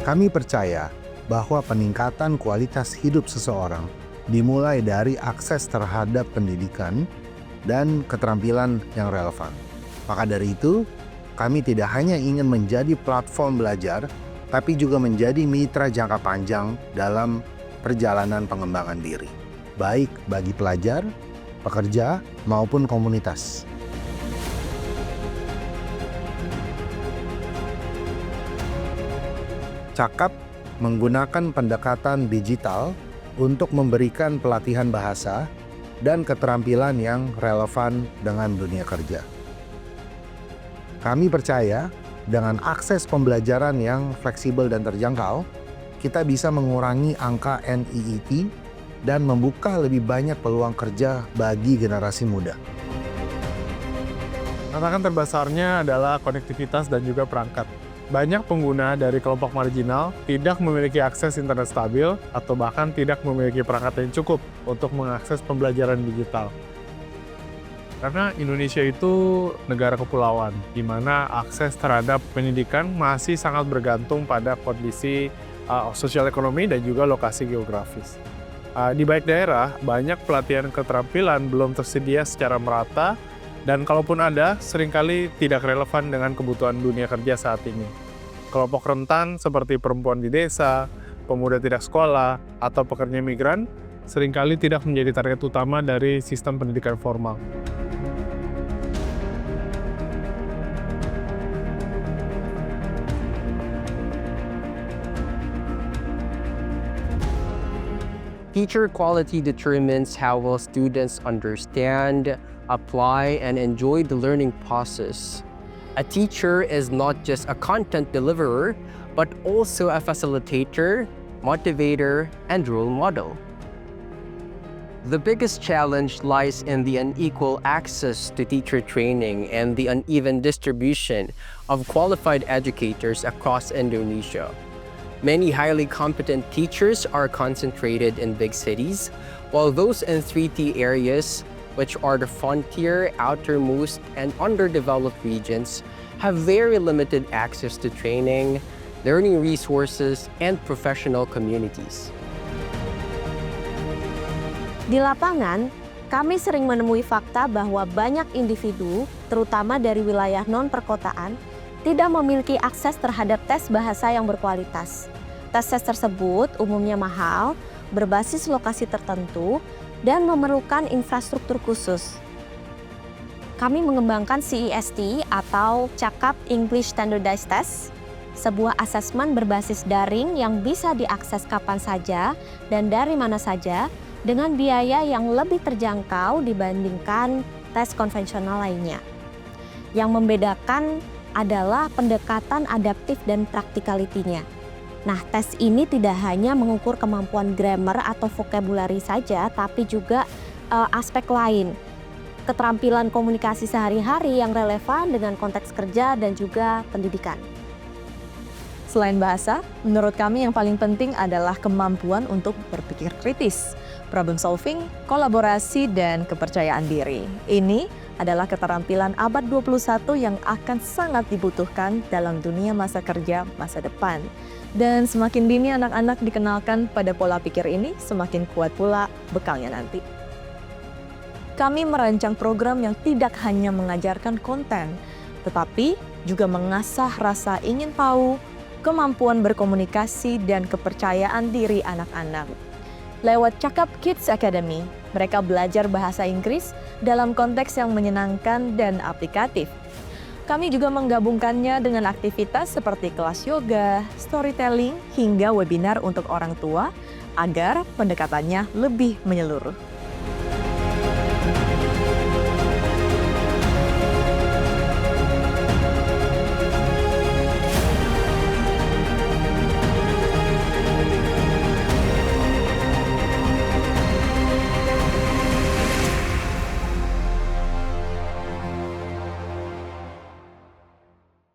Kami percaya bahwa peningkatan kualitas hidup seseorang dimulai dari akses terhadap pendidikan dan keterampilan yang relevan. Maka dari itu, kami tidak hanya ingin menjadi platform belajar, tapi juga menjadi mitra jangka panjang dalam perjalanan pengembangan diri, baik bagi pelajar, pekerja, maupun komunitas. Cakap menggunakan pendekatan digital untuk memberikan pelatihan bahasa dan keterampilan yang relevan dengan dunia kerja. Kami percaya dengan akses pembelajaran yang fleksibel dan terjangkau, kita bisa mengurangi angka NEET dan membuka lebih banyak peluang kerja bagi generasi muda. Tantangan terbesarnya adalah konektivitas dan juga perangkat. Banyak pengguna dari kelompok marginal tidak memiliki akses internet stabil atau bahkan tidak memiliki perangkat yang cukup untuk mengakses pembelajaran digital. Karena Indonesia itu negara kepulauan, di mana akses terhadap pendidikan masih sangat bergantung pada kondisi sosial ekonomi dan juga lokasi geografis. Di banyak daerah, banyak pelatihan keterampilan belum tersedia secara merata, dan kalaupun ada, seringkali tidak relevan dengan kebutuhan dunia kerja saat ini. Kelompok rentan seperti perempuan di desa, pemuda tidak sekolah, atau pekerja migran seringkali tidak menjadi target utama dari sistem pendidikan formal. Teacher quality determines how well students understand, apply, and enjoy the learning process. A teacher is not just a content deliverer, but also a facilitator, motivator, and role model. The biggest challenge lies in the unequal access to teacher training and the uneven distribution of qualified educators across Indonesia. Many highly competent teachers are concentrated in big cities, while those in 3T areas, which are the frontier, outermost, and underdeveloped regions, have very limited access to training, learning resources, and professional communities. Di lapangan, kami sering menemui fakta bahwa banyak individu, terutama dari wilayah non-perkotaan, tidak memiliki akses terhadap tes bahasa yang berkualitas. Tes-tes tersebut umumnya mahal, berbasis lokasi tertentu, dan memerlukan infrastruktur khusus. Kami mengembangkan CEST atau Cakap English Standardized Test, sebuah asesmen berbasis daring yang bisa diakses kapan saja dan dari mana saja dengan biaya yang lebih terjangkau dibandingkan tes konvensional lainnya. Yang membedakan adalah pendekatan adaptif dan practicality-nya. Nah, tes ini tidak hanya mengukur kemampuan grammar atau vocabulary saja, tapi juga aspek lain, keterampilan komunikasi sehari-hari yang relevan dengan konteks kerja dan juga pendidikan. Selain bahasa, menurut kami yang paling penting adalah kemampuan untuk berpikir kritis, problem solving, kolaborasi, dan kepercayaan diri. Ini adalah keterampilan abad 21 yang akan sangat dibutuhkan dalam dunia masa kerja masa depan. Dan semakin dini anak-anak dikenalkan pada pola pikir ini, semakin kuat pula bekalnya nanti. Kami merancang program yang tidak hanya mengajarkan konten, tetapi juga mengasah rasa ingin tahu, kemampuan berkomunikasi, dan kepercayaan diri anak-anak. Lewat Cakap Kids Academy, mereka belajar bahasa Inggris dalam konteks yang menyenangkan dan aplikatif. Kami juga menggabungkannya dengan aktivitas seperti kelas yoga, storytelling, hingga webinar untuk orang tua agar pendekatannya lebih menyeluruh.